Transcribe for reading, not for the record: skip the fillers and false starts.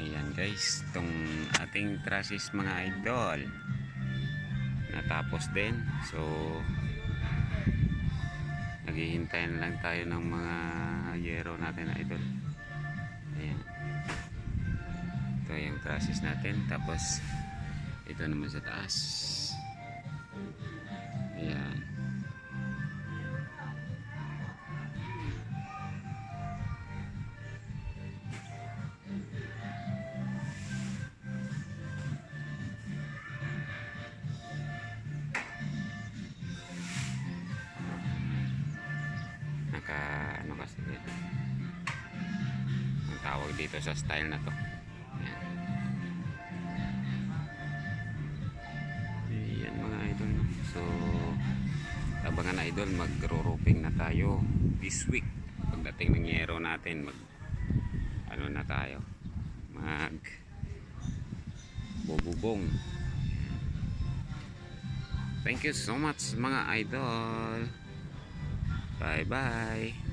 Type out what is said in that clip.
Ayan guys, itong ating trusses mga idol natapos din. So naghihintay na lang tayo ng mga yero natin na idol. Ayan, ito yung trusses natin. Tapos ito naman sa taas. Ayan. Ano kasi dito ang tawag dito sa style na to. Ayan mga idol, no? So abangan na idol, magro-roofing na tayo this week. Pagdating ng yero natin, ano na tayo, mag bububong. Thank you so much mga idol. Bye bye.